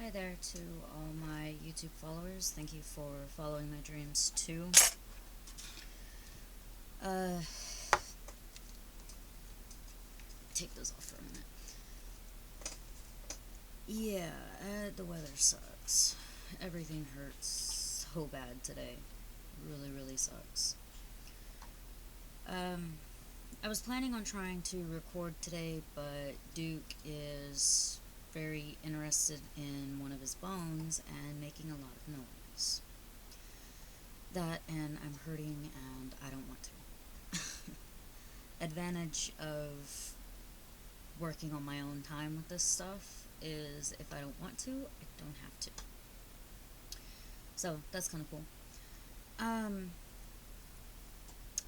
Hi there to all my YouTube followers. Thank you for following my dreams too. Uh, take those off for a minute. Yeah, the weather sucks. Everything hurts so bad today. Really, really sucks. Um, I was planning on trying to record today, but Duke is very interested in one of his bones and making a lot of noise. That and I'm hurting and I don't want to. Advantage of working on my own time with this stuff is if I don't want to, I don't have to. So that's kind of cool. Um,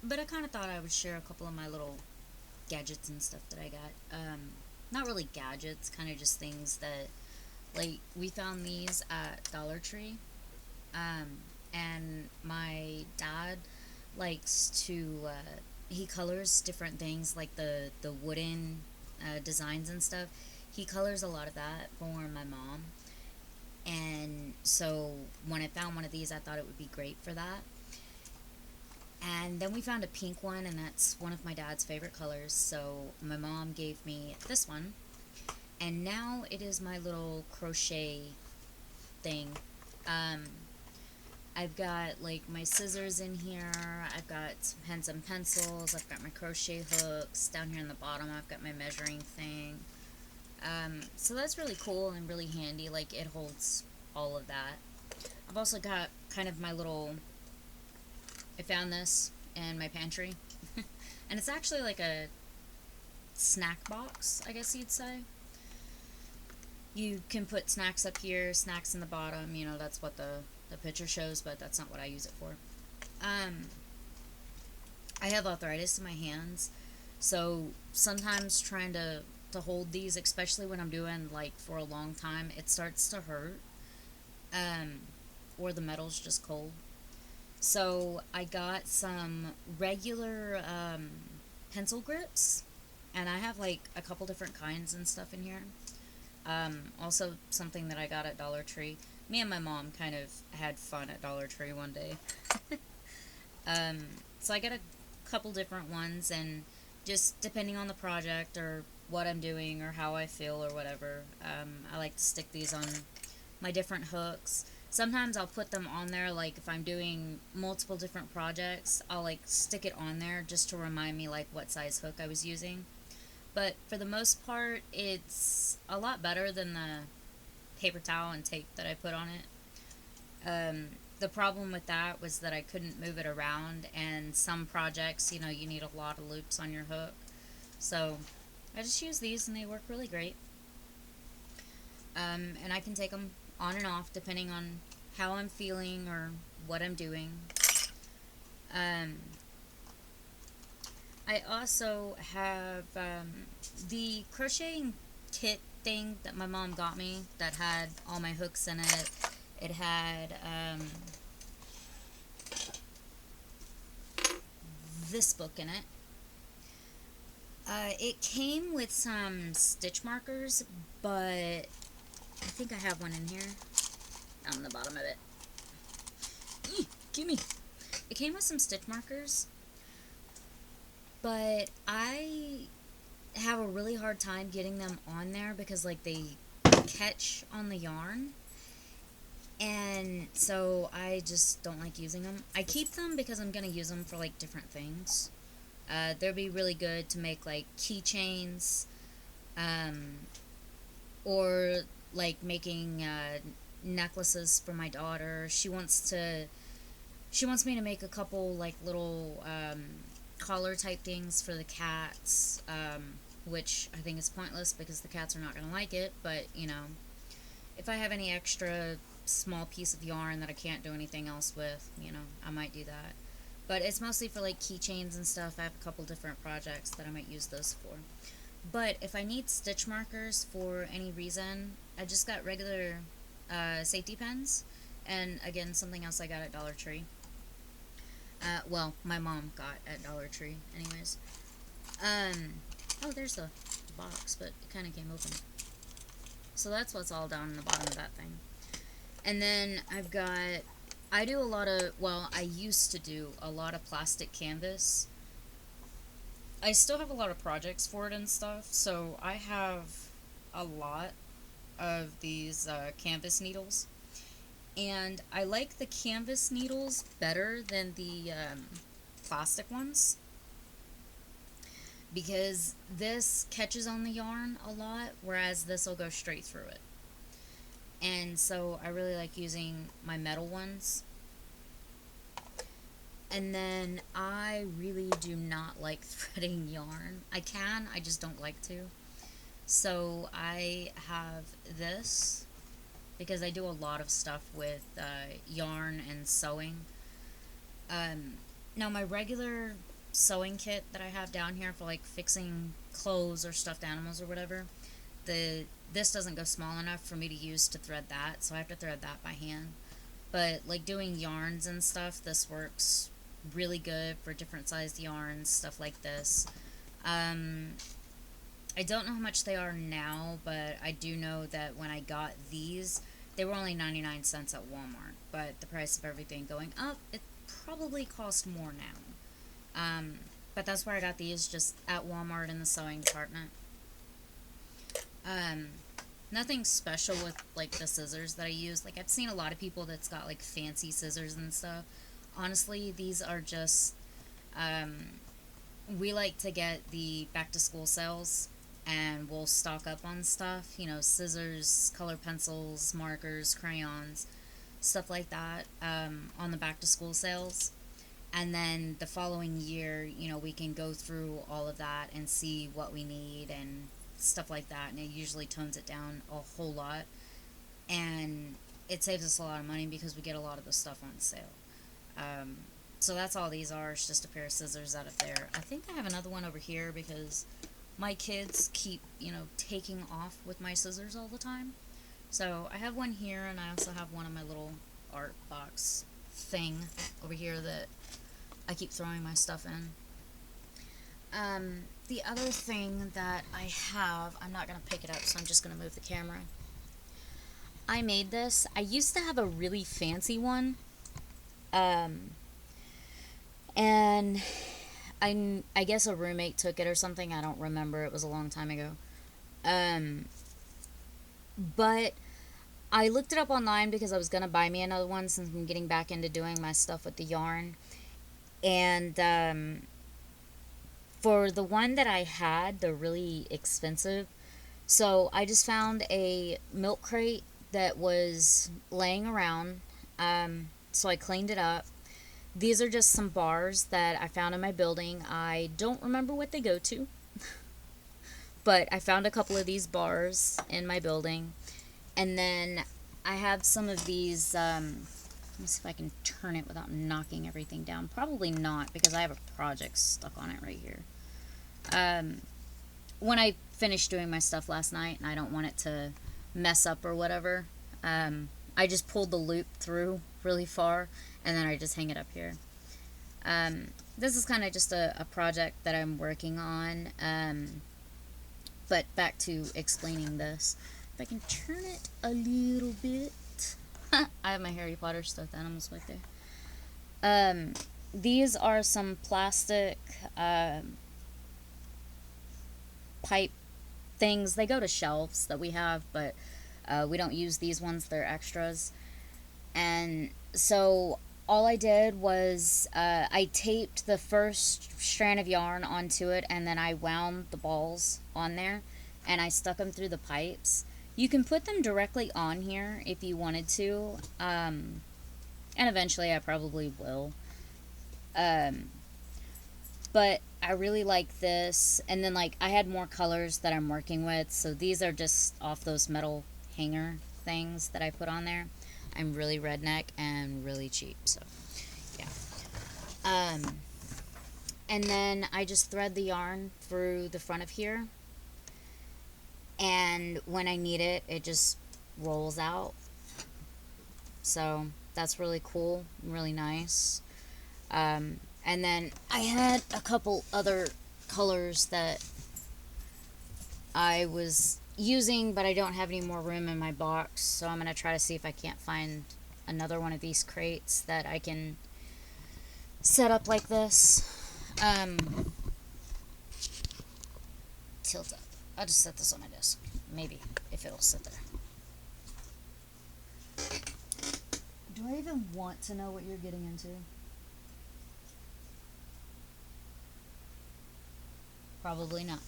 but I kind of thought I would share a couple of my little gadgets and stuff that I got. Not really gadgets, kind of just things that, like, we found these at Dollar Tree. And my dad likes to, he colors different things, like the wooden designs and stuff. He colors a lot of that for my mom. And so when I found one of these, I thought it would be great for that. And then we found a pink one, and that's one of my dad's favorite colors. So my mom gave me this one. And now it is my little crochet thing. Um, I've got like my scissors in here. I've got some pens and pencils. I've got my crochet hooks. Down here in the bottom, I've got my measuring thing. So that's really cool and really handy. Like, it holds all of that. I've also got kind of my little, I found this in my pantry. And it's actually like a snack box, I guess you'd say. You can put snacks up here, snacks in the bottom. You know, that's what the picture shows, but that's not what I use it for. Um, I have arthritis in my hands, so sometimes trying to hold these, especially when I'm doing like for a long time, it starts to hurt. Um, or the metal's just cold. So I got some regular pencil grips, and I have like a couple different kinds and stuff in here. Also, something that I got at Dollar Tree. Me and my mom kind of had fun at Dollar Tree one day. um, so I got a couple different ones, and just depending on the project or what I'm doing or how I feel or whatever, I like to stick these on my different hooks. Sometimes I'll put them on there, like if I'm doing multiple different projects, I'll like stick it on there just to remind me like what size hook I was using. But for the most part, it's a lot better than the paper towel and tape that I put on it. The problem with that was that I couldn't move it around, and some projects, you know, you need a lot of loops on your hook. So I just use these, and they work really great. And I can take them on and off depending on how I'm feeling or what I'm doing. Um, I also have the crocheting kit thing that my mom got me that had all my hooks in it. It had this book in it. It came with some stitch markers, but I think I have one in here on the bottom of it. Gimme! It came with some stitch markers, but I have a really hard time getting them on there because like they catch on the yarn, and so I just don't like using them. I keep them because I'm gonna use them for like different things. They'd be really good to make like keychains, um, or like making necklaces for my daughter. She wants me to make a couple like little collar type things for the cats, which I think is pointless because the cats are not gonna like it. But you know, if I have any extra small piece of yarn that I can't do anything else with, you know, I might do that. But it's mostly for like keychains and stuff. I have a couple different projects that I might use those for. But if I need stitch markers for any reason, I just got regular safety pins. And again, something else I got at Dollar Tree. Well, my mom got at Dollar Tree, anyways. Oh, there's the box, but it kind of came open. So that's what's all down in the bottom of that thing. And then I do a lot of, well, I used to do a lot of plastic canvas. I still have a lot of projects for it and stuff, so I have a lot of these canvas needles. And I like the canvas needles better than the plastic ones because this catches on the yarn a lot, whereas this will go straight through it. And so I really like using my metal ones. And then I really do not like threading yarn. I can, I just don't like to. So I have this because I do a lot of stuff with yarn and sewing. Now my regular sewing kit that I have down here for like fixing clothes or stuffed animals or whatever, this doesn't go small enough for me to use to thread that, so I have to thread that by hand. But like doing yarns and stuff, this works really good for different sized yarns, stuff like this. I don't know how much they are now, but I do know that when I got these, they were only 99 cents at Walmart. But the price of everything going up, it probably cost more now. But that's where I got these, just at Walmart in the sewing department. Nothing special with like the scissors that I use. Like I've seen a lot of people that's got like fancy scissors and stuff. Honestly, these are just, we like to get the back to school sales and we'll stock up on stuff, you know, scissors, color pencils, markers, crayons, stuff like that, on the back to school sales. And then the following year, you know, we can go through all of that and see what we need and stuff like that. And it usually tones it down a whole lot. And it saves us a lot of money because we get a lot of the stuff on sale. So that's all these are. It's just a pair of scissors out of there. I think I have another one over here because my kids keep, you know, taking off with my scissors all the time. So I have one here, and I also have one in my little art box thing over here that I keep throwing my stuff in. The other thing that I have, I'm not going to pick it up, so I'm just going to move the camera. I made this. I used to have a really fancy one. And I guess a roommate took it or something. I don't remember. It was a long time ago. But I looked it up online because I was going to buy me another one since I'm getting back into doing my stuff with the yarn. And for the one that I had, they're really expensive. So I just found a milk crate that was laying around. So I cleaned it up. These are just some bars that I found in my building. I don't remember what they go to. But I found a couple of these bars in my building. And then I have some of these, let me see if I can turn it without knocking everything down. Probably not, because I have a project stuck on it right here. When I finished doing my stuff last night, and I don't want it to mess up or whatever, I just pulled the loop through really far, and then I just hang it up here. This is kind of just a project that I'm working on, but back to explaining this. If I can turn it a little bit. I have my Harry Potter stuffed animals right there. These are some plastic pipe things. They go to shelves that we have, but we don't use these ones. They're extras. And so all I did was I taped the first strand of yarn onto it, and then I wound the balls on there, and I stuck them through the pipes. You can put them directly on here if you wanted to, and eventually I probably will. But I really like this, and then like I had more colors that I'm working with, so these are just off those metal hanger things that I put on there. I'm really redneck and really cheap, so yeah. And then I just thread the yarn through the front of here, and when I need it, it just rolls out. So that's really cool, really nice. And then I had a couple other colors that I was using, but I don't have any more room in my box, so I'm going to try to see if I can't find another one of these crates that I can set up like this. Tilt up. I'll just set this on my desk. Maybe, if it'll sit there. Do I even want to know what you're getting into? Probably not.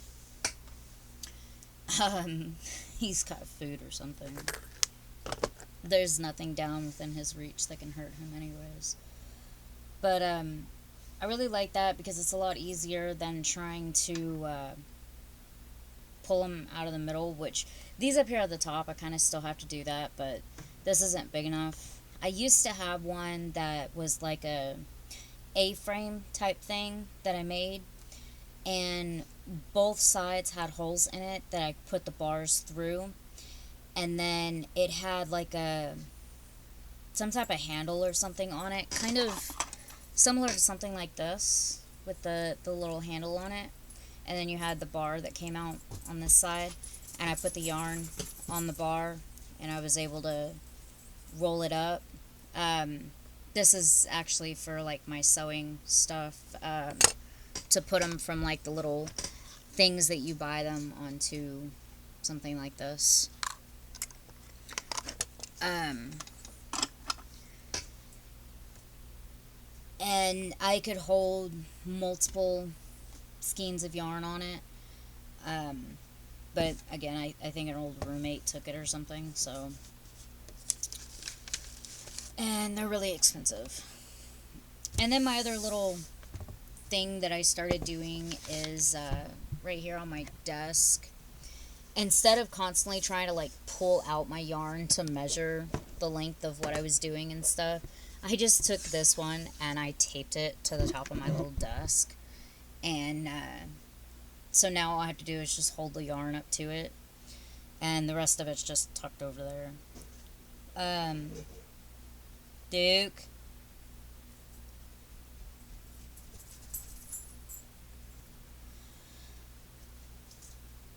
Um, he's got food or something. There's nothing down within his reach that can hurt him anyways. But, I really like that because it's a lot easier than trying to, pull them out of the middle, which these up here at the top, I kind of still have to do that, but this isn't big enough. I used to have one that was like a A-frame type thing that I made, and both sides had holes in it that I put the bars through, and then it had like a some type of handle or something on it, kind of similar to something like this with the little handle on it, and then you had the bar that came out on this side, and I put the yarn on the bar and I was able to roll it up. This is actually for like my sewing stuff, to put them from like the little things that you buy them onto something like this. And I could hold multiple skeins of yarn on it. But again, I think an old roommate took it or something, so. And they're really expensive. And then my other little thing that I started doing is right here on my desk. Instead of constantly trying to like pull out my yarn to measure the length of what I was doing and stuff, I just took this one and I taped it to the top of my little desk. And so now all I have to do is just hold the yarn up to it, and the rest of it's just tucked over there. Duke.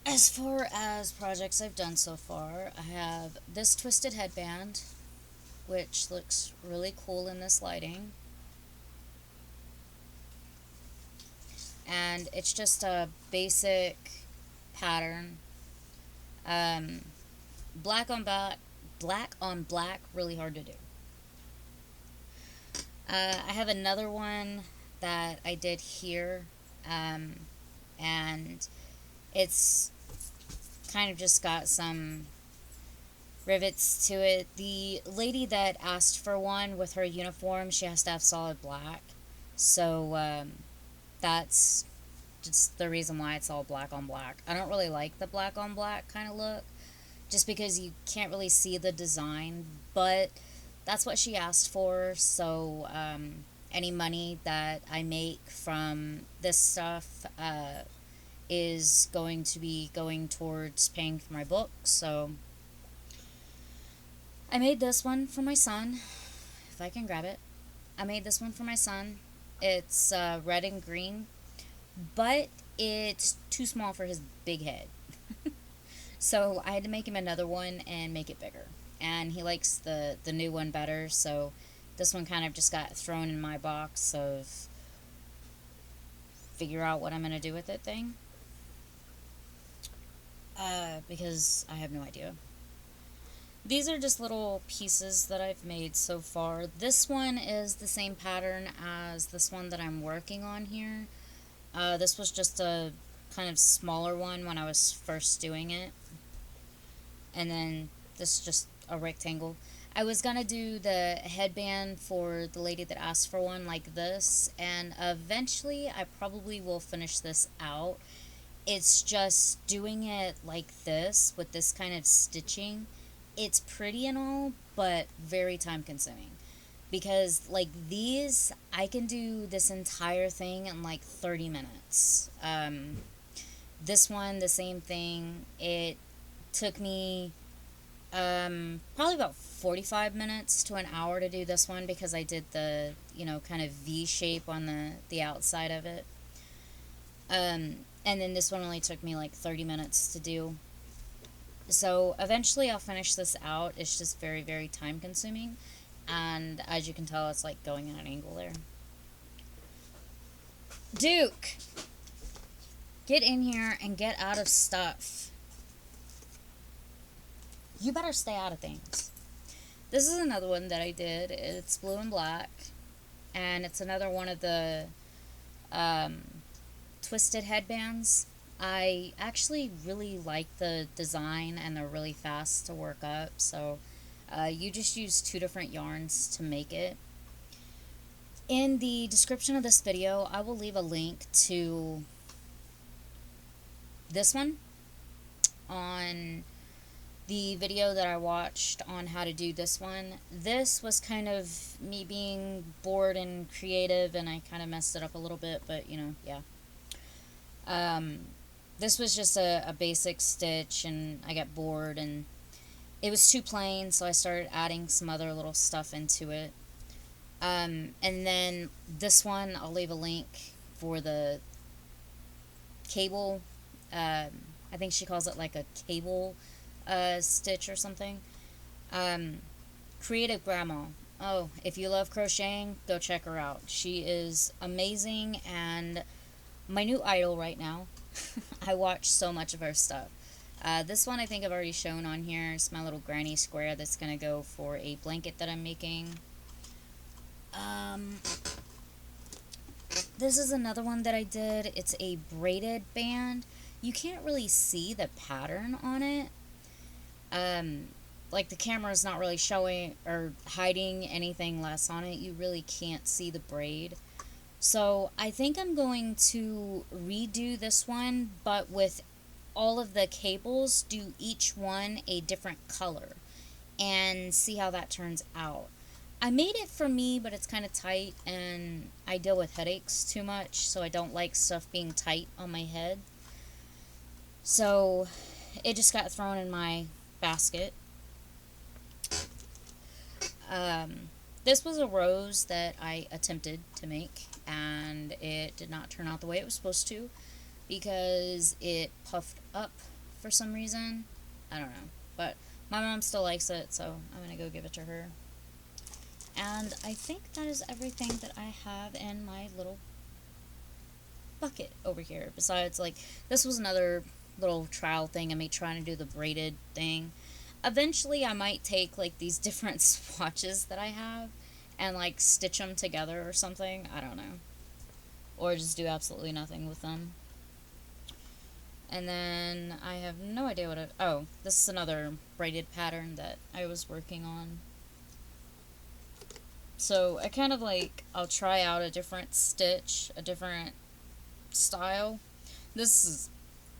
As far as projects I've done so far, I have this twisted headband, which looks really cool in this lighting. And it's just a basic pattern. Black on black, really hard to do. I have another one that I did here, and it's kind of just got some rivets to it. The lady that asked for one with her uniform, she has to have solid black, so that's just the reason why it's all black on black. I don't really like the black on black kind of look, just because you can't really see the design, but that's what she asked for, so any money that I make from this stuff is going to be going towards paying for my book. So I made this one for my son, if I can grab it. I made this one for my son. It's red and green, but it's too small for his big head. So I had to make him another one and make it bigger. And he likes the new one better, so this one kind of just got thrown in my box of figure out what I'm going to do with it thing. Because I have no idea. These are just little pieces that I've made so far. This one is the same pattern as this one that I'm working on here. This was just a kind of smaller one when I was first doing it. And then this is just a rectangle. I was gonna do the headband for the lady that asked for one like this, and eventually I probably will finish this out. It's just doing it like this with this kind of stitching. It's pretty and all, but very time consuming. Because like these, I can do this entire thing in like 30 minutes. This one, the same thing. It took me probably about 45 minutes to an hour to do this one because I did the, kind of V shape on the outside of it. And then this one only took me like 30 minutes to do. So eventually I'll finish this out. It's just very, very time consuming. And as you can tell, it's like going at an angle there. Duke, get in here and get out of stuff. You better stay out of things. This is another one that I did. It's blue and black. And it's another one of the um, twisted headbands. I actually really like the design and they're really fast to work up. So you just use two different yarns to make it. In the description of this video, I will leave a link to this one on the video that I watched on how to do this one. This was kind of me being bored and creative, and I kind of messed it up a little bit, but you know, yeah. This was just a basic stitch, and I got bored, and it was too plain, so I started adding some other little stuff into it. And then this one, I'll leave a link for the cable. I think she calls it like a cable stitch or something. Creative Grandma. Oh, if you love crocheting, go check her out. She is amazing and my new idol right now. I watch so much of her stuff. This one I think I've already shown on here. It's my little granny square that's going to go for a blanket that I'm making. This is another one that I did. It's a braided band. You can't really see the pattern on it. Like the camera is not really showing or hiding anything less on it. You really can't see the braid. So I think I'm going to redo this one, but with all of the cables, do each one a different color and see how that turns out. I made it for me, but it's kind of tight, and I deal with headaches too much, so I don't like stuff being tight on my head. So it just got thrown in my basket. This was a rose that I attempted to make, and it did not turn out the way it was supposed to because it puffed up for some reason. I don't know, but my mom still likes it, so I'm going to go give it to her. And I think that is everything that I have in my little bucket over here. Besides, like, this was another little trial thing of me trying to do the braided thing. Eventually, I might take, like, these different swatches that I have and, like, stitch them together or something. I don't know. Or just do absolutely nothing with them. And then I have no idea what oh, this is another braided pattern that I was working on. So I kind of like, I'll try out a different stitch, a different style. This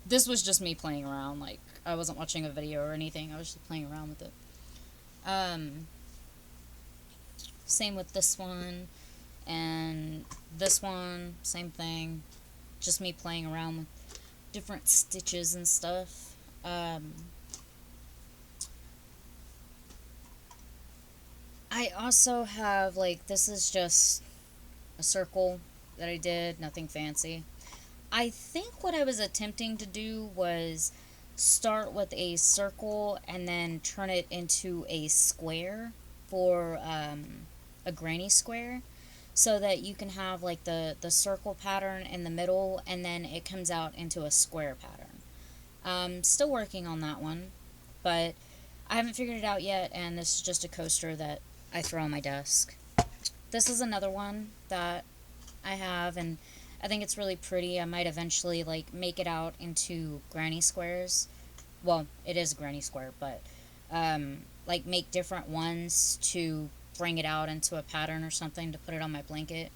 was just me playing around, like I wasn't watching a video or anything, I was just playing around with it. Same with this one, and this one, same thing, just me playing around with different stitches and stuff. I also have, like, this is just a circle that I did, nothing fancy. I think what I was attempting to do was start with a circle and then turn it into a square for a granny square, so that you can have like the circle pattern in the middle and then it comes out into a square pattern. Still working on that one, but I haven't figured it out yet, and this is just a coaster that I throw on my desk. This is another one that I have, and I think it's really pretty. I might eventually like make it out into granny squares. Well, it is a granny square, but like make different ones to bring it out into a pattern or something to put it on my blanket.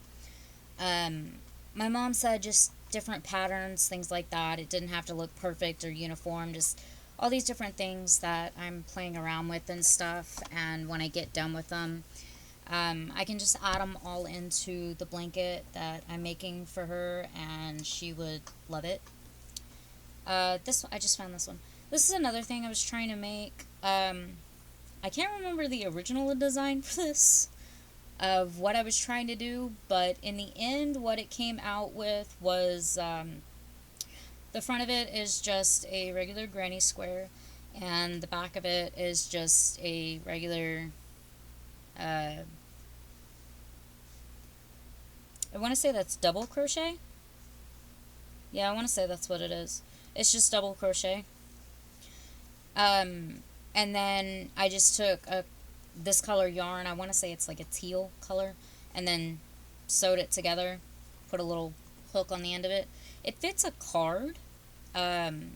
My mom said just different patterns, things like that. It didn't have to look perfect or uniform, just all these different things that I'm playing around with and stuff. And when I get done with them, I can just add them all into the blanket that I'm making for her, and she would love it. This one, I just found this one. This is another thing I was trying to make. I can't remember the original design for this, of what I was trying to do, but in the end, what it came out with was, the front of it is just a regular granny square, and the back of it is just a regular, uh, I want to say that's double crochet. Yeah, I want to say that's what it is. It's just double crochet. Um, and then I just took this color yarn. I want to say it's like a teal color, and then sewed it together. Put a little hook on the end of it. It fits a card. Um,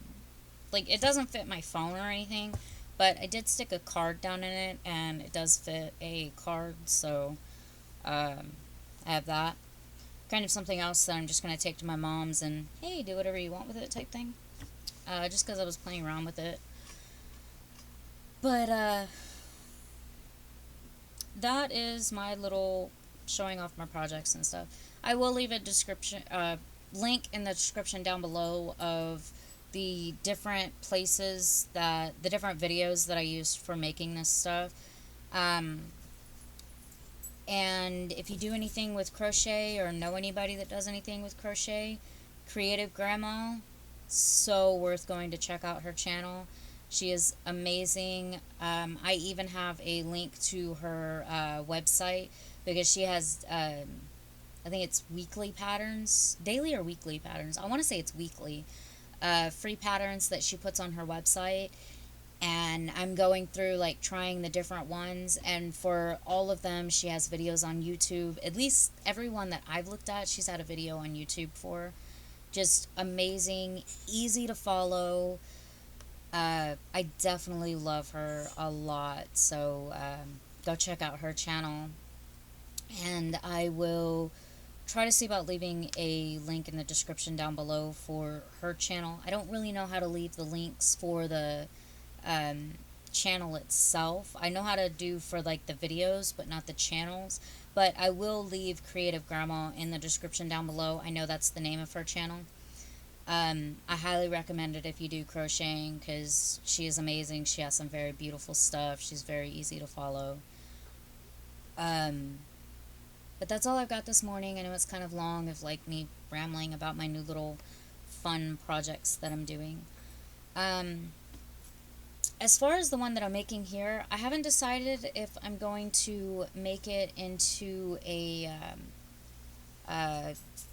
like it doesn't fit my phone or anything, but I did stick a card down in it, and it does fit a card. So I have that. Kind of something else that I'm just gonna take to my mom's and hey, do whatever you want with it type thing. Just because I was playing around with it. But that is my little showing off my projects and stuff. I will leave a description link in the description down below of the different places that the different videos that I used for making this stuff. Um, and if you do anything with crochet or know anybody that does anything with crochet, Creative Grandma, so worth going to check out her channel. She is amazing. I even have a link to her website because she has, I think it's weekly patterns, daily or weekly patterns. I want to say it's weekly. Free patterns that she puts on her website. And I'm going through like trying the different ones. And for all of them, she has videos on YouTube. At least every one that I've looked at, she's had a video on YouTube for. Just amazing, easy to follow. I definitely love her a lot, so go check out her channel. And I will try to see about leaving a link in the description down below for her channel. I don't really know how to leave the links for the um, channel itself. I know how to do for like the videos, but not the channels. But I will leave Creative Grandma in the description down below. I know that's the name of her channel. I highly recommend it if you do crocheting because she is amazing. She has some very beautiful stuff. She's very easy to follow. Um, but that's all I've got this morning. I know it's kind of long of like me rambling about my new little fun projects that I'm doing. Um, as far as the one that I'm making here, I haven't decided if I'm going to make it into a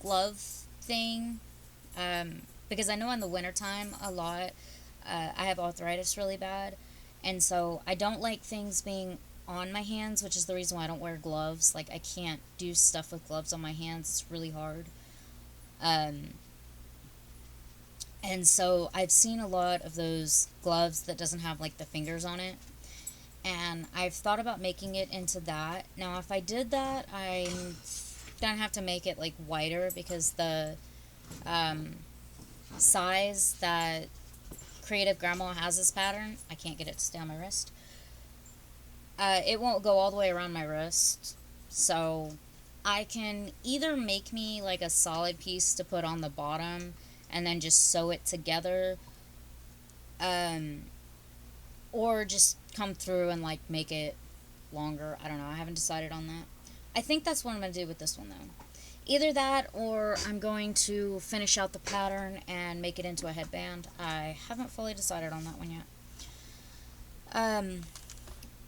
glove thing. Because I know in the wintertime a lot, I have arthritis really bad, and so I don't like things being on my hands, which is the reason why I don't wear gloves. Like, I can't do stuff with gloves on my hands, it's really hard. Um, and so I've seen a lot of those gloves that doesn't have like the fingers on it, and I've thought about making it into that. Now, if I did that, I'm gonna have to make it like wider because the um, size that Creative Grandma has this pattern, I can't get it to stay on my wrist. It won't go all the way around my wrist, so I can either make me like a solid piece to put on the bottom and then just sew it together, um, or just come through and like make it longer. I don't know. I haven't decided on that. I think that's what I'm going to do with this one though. Either that or I'm going to finish out the pattern and make it into a headband. I haven't fully decided on that one yet.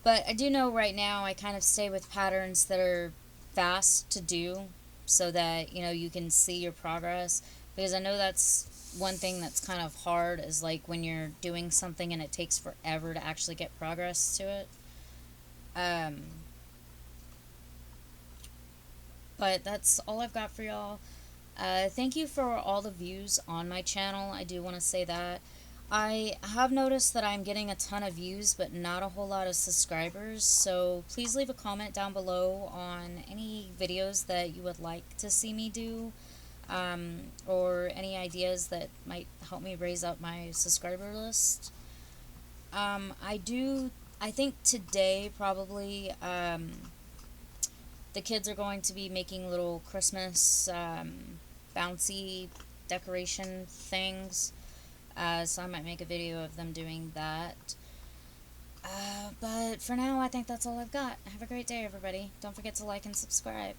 But I do know right now I kind of stay with patterns that are fast to do so that, you know, you can see your progress. Because I know that's one thing that's kind of hard is like when you're doing something and it takes forever to actually get progress to it. Um, But that's all I've got for y'all. Thank you for all the views on my channel. I do want to say that. I have noticed that I'm getting a ton of views, but not a whole lot of subscribers. So please leave a comment down below on any videos that you would like to see me do, or any ideas that might help me raise up my subscriber list. I think today probably, the kids are going to be making little Christmas bouncy decoration things. So I might make a video of them doing that. But for now, I think that's all I've got. Have a great day, everybody. Don't forget to like and subscribe.